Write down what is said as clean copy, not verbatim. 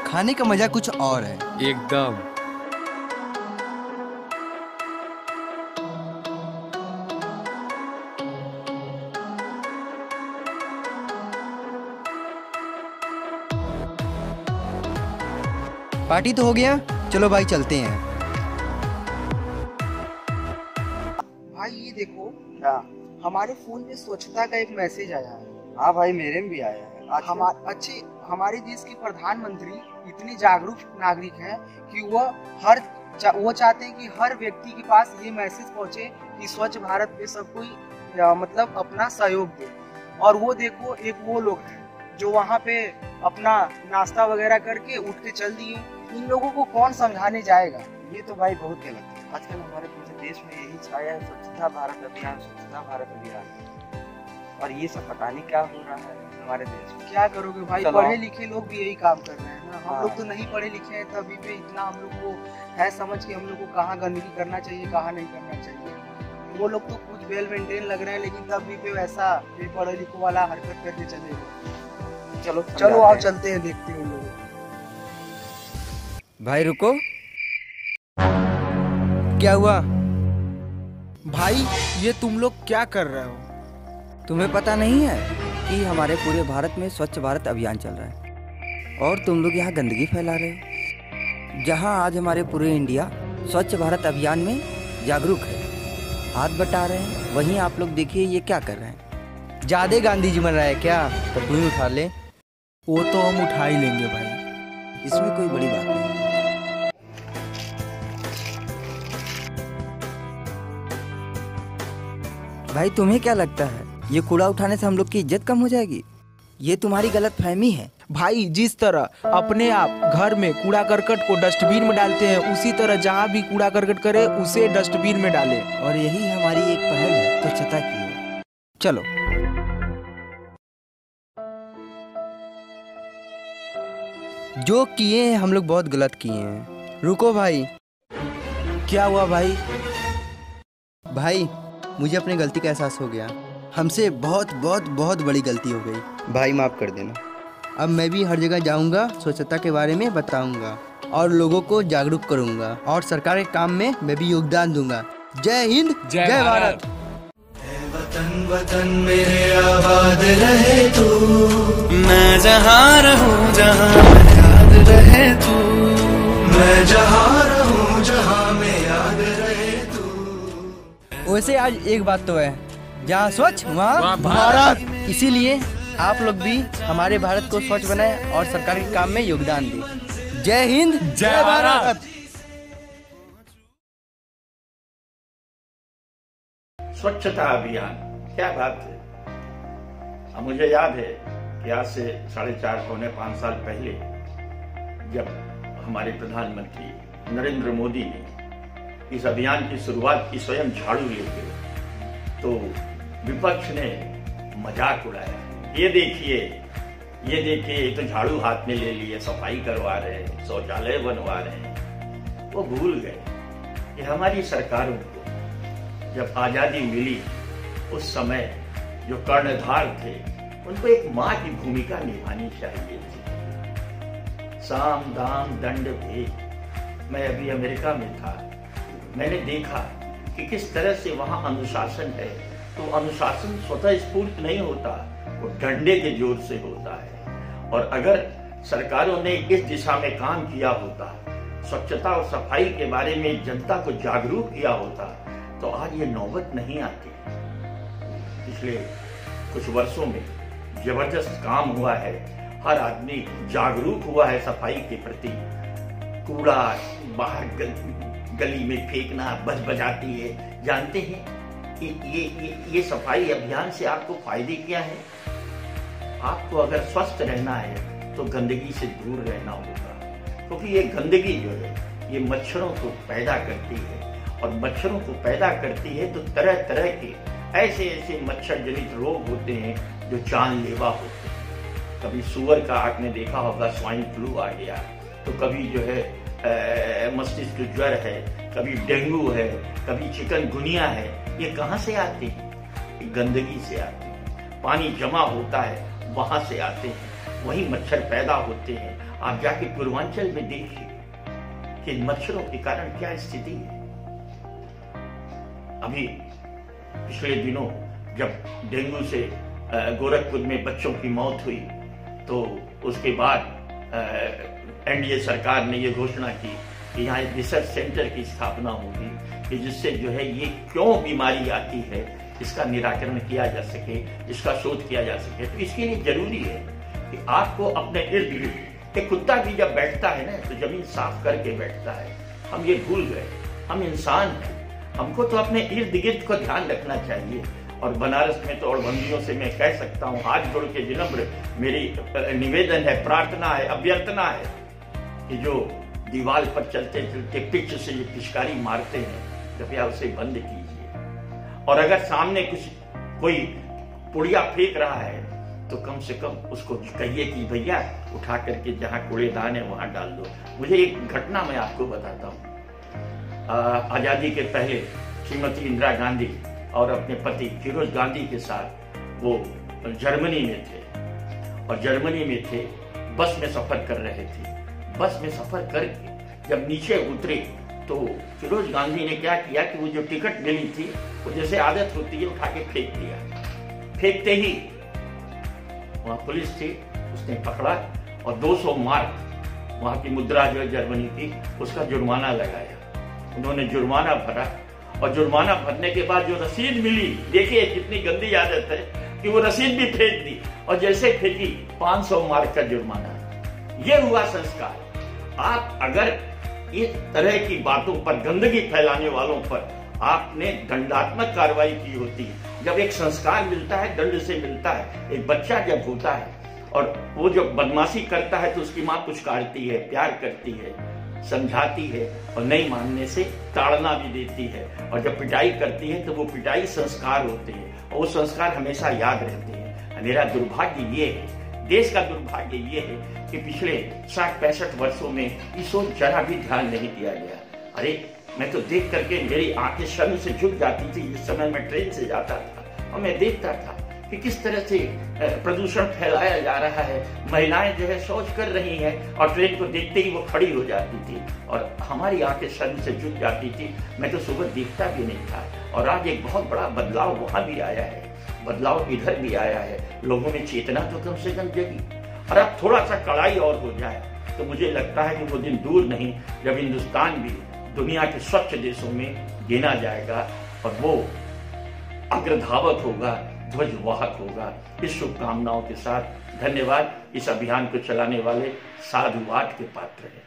खाने का मजा कुछ और है। एकदम। पार्टी तो हो गया, चलो भाई चलते हैं। भाई ये देखो, क्या? हमारे फोन में स्वच्छता का एक मैसेज आया है। हाँ भाई, मेरे में भी आया है। हमारे देश के प्रधानमंत्री इतने जागरूक नागरिक हैं कि वो चाहते हैं कि हर व्यक्ति के पास ये मैसेज पहुंचे कि स्वच्छ भारत पे सब कोई मतलब अपना सहयोग दे। और वो देखो, एक वो लोग हैं जो वहाँ पे अपना नाश्ता वगैरह करके उठ के चल दिए। इन लोगों को कौन समझाने जाएगा? ये तो भाई बहुत गलत है। आजकल हमारे पूरे देश में यही छाया है, स्वच्छता भारत अभियान, स्वच्छता भारत अभियान। और ये सब पता नहीं क्या हो रहा है हमारे देश में। क्या करोगे भाई, पढ़े लिखे लोग भी यही काम कर रहे हैं ना। हम लोग तो नहीं पढ़े लिखे हैं, तभी पे इतना हम लोग को है समझ के हम लोग को कहाँ गंदगी करना चाहिए, कहाँ नहीं करना चाहिए। वो लोग तो कुछ वेल मेंटेन लग रहे हैं, लेकिन तभी पे वैसा पढ़े लिखो वाला हरकत करके चले। चलो आओ चलते हैं, देखते हैं लोग। भाई रुको, क्या हुआ? भाई ये तुम लोग क्या कर रहे हो? तुम्हें पता नहीं है कि हमारे पूरे भारत में स्वच्छ भारत अभियान चल रहा है और तुम लोग यहाँ गंदगी फैला रहे हो। जहाँ आज हमारे पूरे इंडिया स्वच्छ भारत अभियान में जागरूक है, हाथ बटा रहे हैं, वहीं आप लोग देखिए ये क्या कर रहे हैं। ज्यादा गांधी जी बन रहा है क्या? तो तू ही उठा ले। वो तो हम उठा ही लेंगे भाई, इसमें कोई बड़ी बात नहीं है। भाई तुम्हें क्या लगता है ये कूड़ा उठाने से हम लोग की इज्जत कम हो जाएगी? ये तुम्हारी गलत फहमी है। भाई जिस तरह अपने आप घर में कूड़ा करकट को डस्टबिन में डालते हैं, उसी तरह जहाँ भी कूड़ा करकट करे उसे डस्टबिन में डालें। और यही हमारी एक पहल है स्वच्छता की। चलो जो किए हैं हम लोग बहुत गलत किए हैं। रुको भाई। क्या हुआ भाई? भाई मुझे अपनी गलती का एहसास हो गया। हमसे बहुत बहुत बहुत बड़ी गलती हो गई। भाई माफ़ कर देना। अब मैं भी हर जगह जाऊंगा, स्वच्छता के बारे में बताऊंगा और लोगों को जागरूक करूंगा और सरकार के काम में मैं भी योगदान दूंगा। जय हिंद, जय भारत। वतन वतन मेरे आबाद रहे तू, मैं जहाँ रहूँ जहाँ याद रहे तू, मैं जहाँ रहूँ जहाँ में याद रहे तू। वैसे आज एक बात तो है, जहाँ स्वच्छ वहाँ भारत। इसीलिए आप लोग भी हमारे भारत को स्वच्छ बनाएं और सरकार के काम में योगदान दें। जय हिंद, जय भारत। स्वच्छता अभियान, क्या बात है। अब मुझे याद है कि आज से 4.5-5 साल पहले जब हमारे प्रधानमंत्री नरेंद्र मोदी ने इस अभियान की शुरुआत की, स्वयं झाड़ू लेके, तो विपक्ष ने मजाक उड़ाया। ये देखिए ये तो झाड़ू हाथ में ले लिए, सफाई करवा रहे हैं, शौचालय बनवा रहे हैं। वो भूल गए कि हमारी सरकारों को जब आजादी मिली उस समय जो कर्णधार थे उनको एक माँ की भूमिका निभानी चाहिए थी। साम दाम दंड भेद। मैं अभी अमेरिका में था, मैंने देखा कि किस तरह से वहां अनुशासन है। तो अनुशासन स्वतः स्फूर्त नहीं होता, वो डंडे के जोर से होता है। और अगर सरकारों ने इस दिशा में काम किया होता, स्वच्छता और सफाई के बारे में जनता को जागरूक किया होता, तो आज ये नौबत नहीं आती। पिछले कुछ वर्षों में जबरदस्त काम हुआ है, हर आदमी जागरूक हुआ है सफाई के प्रति। कूड़ा बाहर गली में फेंकना बज बजाती है। जानते हैं कि ये सफाई अभियान से आपको फायदे क्या है? आपको अगर स्वस्थ रहना है तो गंदगी से दूर रहना होगा, क्योंकि ये गंदगी जो है ये मच्छरों को पैदा करती है, और मच्छरों को पैदा करती है तो तरह तरह के ऐसे ऐसे मच्छर जनित रोग होते हैं जो जानलेवा होते हैं। कभी सुअर का आपने देखा होगा, स्वाइन फ्लू आ गया, तो कभी जो है मस्तिष्क ज्वर है, कभी डेंगू है, कभी चिकनगुनिया है। ये कहाँ से आते हैं? गंदगी से आते हैं। पानी जमा होता है, वहां से आते हैं। वही मच्छर पैदा होते हैं। आप जाके पूर्वांचल में देखिए कि इन मच्छरों के कारण क्या स्थिति है। अभी पिछले दिनों जब डेंगू से गोरखपुर में बच्चों की मौत हुई तो उसके बाद एनडीए सरकार ने ये घोषणा की कि यहाँ एक रिसर्च सेंटर की स्थापना होगी कि जिससे जो है ये क्यों बीमारी आती है इसका निराकरण किया जा सके, इसका शोध किया जा सके। तो इसके लिए जरूरी है कि आपको अपने इर्द गिर्द, एक कुत्ता भी जब बैठता है ना तो जमीन साफ करके बैठता है। हम ये भूल गए, हम इंसान हैं, हमको तो अपने इर्द गिर्द को ध्यान रखना चाहिए। और बनारस में तो औरबंदियों से मैं कह सकता हूँ, हाथ जोड़ के विनम्र मेरी निवेदन है, प्रार्थना है, अभ्यर्थना है कि जो दीवार पर चलते चलते पिच से जो पिचकारी मारते हैं कृपया उसे बंद कीजिए। और अगर सामने कोई पुड़िया फेंक रहा है तो कम से कम उसको कहिए कि भैया उठा करके जहाँ कूड़ेदान है वहां डाल दो। मुझे एक घटना मैं आपको बताता हूँ। आजादी के पहले श्रीमती इंदिरा गांधी और अपने पति फिरोज गांधी के साथ वो जर्मनी में थे और जर्मनी में थे, बस में सफर कर रहे थे। बस में सफर करके जब नीचे उतरे तो फिरोज गांधी ने क्या किया कि वो जो टिकट मिली थी वो जैसे आदत होती है उठा के फेंक दिया। फेंकते ही वहां पुलिस थी, उसने पकड़ा और 200 मार्क वहां की मुद्रा जो जर्मनी की उसका जुर्माना लगाया। उन्होंने जुर्माना भरा और जुर्माना भरने के बाद जो रसीद मिली, देखिए कितनी गंदी आदत है कि वो रसीद भी फेंक दी और जैसे फेंकी 500 मार्क का जुर्माना। ये हुआ संस्कार। आप अगर इस तरह की बातों पर, गंदगी फैलाने वालों पर आपने दंडात्मक कार्रवाई की होती, जब एक संस्कार मिलता है दंड से मिलता है। एक बच्चा जब होता है और वो जब बदमाशी करता है तो उसकी माँ कुछ काटती है, प्यार करती है, समझाती है और नहीं मानने से ताड़ना भी देती है। और जब पिटाई करती है तो वो पिटाई संस्कार होते हैं और वो संस्कार हमेशा याद रहते हैं। मेरा दुर्भाग्य ये है, देश का दुर्भाग्य ये है कि पिछले 60-65 वर्षों में इस ओर जरा भी ध्यान नहीं दिया गया। अरे मैं तो देख करके मेरी आंखें शर्म से झुक जाती थी जिस समय मैं ट्रेन से जाता था और मैं देखता था कि किस तरह से प्रदूषण फैलाया जा रहा है। महिलाएं जो है शौच कर रही हैं और ट्रेन को देखते ही वो खड़ी हो जाती थी और हमारी आंखें शर्म से झुक जाती थी। मैं तो सुबह देखता भी नहीं था। और आज एक बहुत बड़ा बदलाव वहां भी आया है, बदलाव इधर भी आया है। लोगों में चेतना तो कम से कम जगी। और अब थोड़ा सा कड़ाई और हो जाए तो मुझे लगता है कि वो दिन दूर नहीं जब हिंदुस्तान भी दुनिया के स्वच्छ देशों में गिना जाएगा और वो अग्रधावक होगा, ध्वजवाहक होगा। इस शुभकामनाओं के साथ धन्यवाद। इस अभियान को चलाने वाले साधुवाद के पात्र हैं।